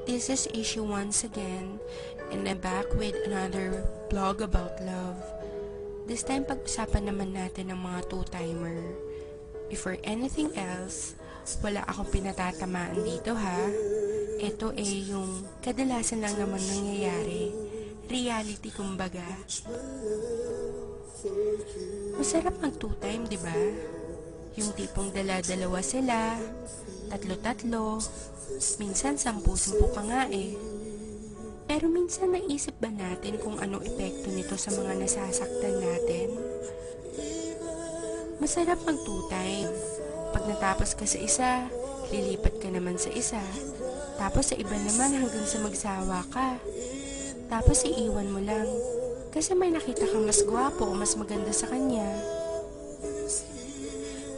This is Issue once again, and I'm back with another blog about love. This time, pag-usapan naman natin ng mga two-timer. Before anything else, wala akong pinatatamaan dito ha. Ito yung kadalasan lang naman nangyayari. Reality kumbaga. Masarap mag two-time, di ba? Yung tipong dala-dalawa sila, tatlo-tatlo, minsan 10-10 pa nga eh. Pero minsan naisip ba natin kung anong epekto nito sa mga nasasaktan natin? Masarap mag two-time. Pag natapos ka sa isa, lilipat ka naman sa isa. Tapos sa iba naman hanggang sa magsawa ka. Tapos iiwan mo lang. Kasi may nakita kang mas gwapo o mas maganda sa kanya.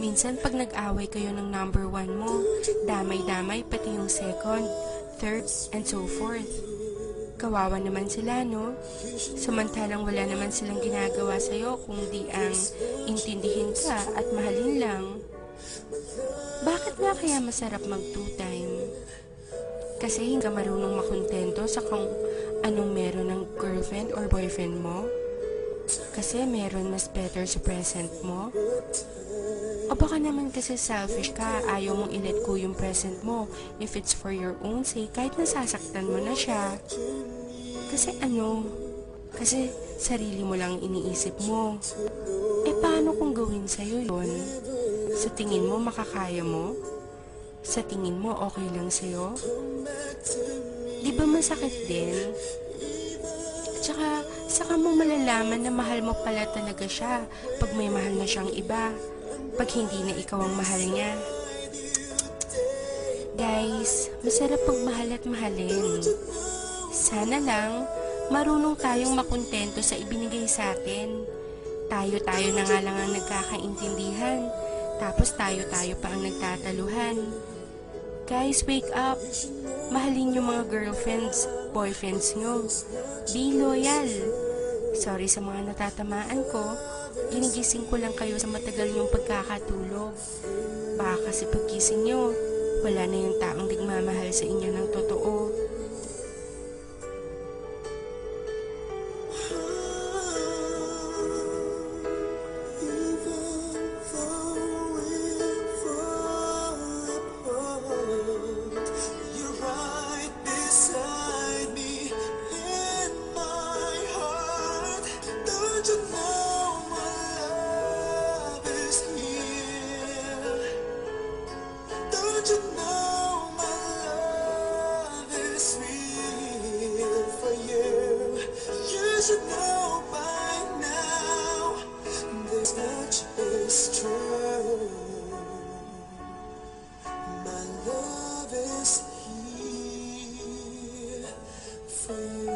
Minsan pag nag-away kayo ng number 1 mo, damay-damay pati yung second, third, and so forth. Kawawa naman sila, no? Samantalang wala naman silang ginagawa sa'yo kundi ang intindihin ka at mahalin lang. Bakit nga kaya masarap mag two-time? Kasi hindi ka marunong makontento sa kung anong meron ng girlfriend or boyfriend mo? Kasi meron mas better sa present mo? O baka naman kasi selfish ka, ayaw mong i-let go yung present mo if it's for your own sake kahit nasasaktan mo na siya. Kasi Kasi sarili mo lang iniisip mo. Paano kung gawin sa'yo yun? Sa tingin mo makakaya mo? Sa tingin mo okay lang sa'yo? Di ba masakit din? Tsaka, saka mo malalaman na mahal mo pala talaga siya pag may mahal na siyang iba. Pag hindi na ikaw ang mahal niya. Guys, masarap pagmahal at mahalin. Sana lang, marunong tayong makontento sa ibinigay sa atin. Tayo-tayo na nga lang ang nagkakaintindihan. Tapos tayo-tayo pa ang nagtataluhan. Guys, wake up. Mahalin yung mga girlfriends, boyfriends nyo. Be loyal. Sorry sa mga natatamaan ko. Ginigising ko lang kayo sa matagal nyong pagkakatulog. Baka kasi paggising nyo, wala na yung taong nagmamahal sa inyo ng totoo. You know my love is real for you. You should know by now this much is true. My love is here for you.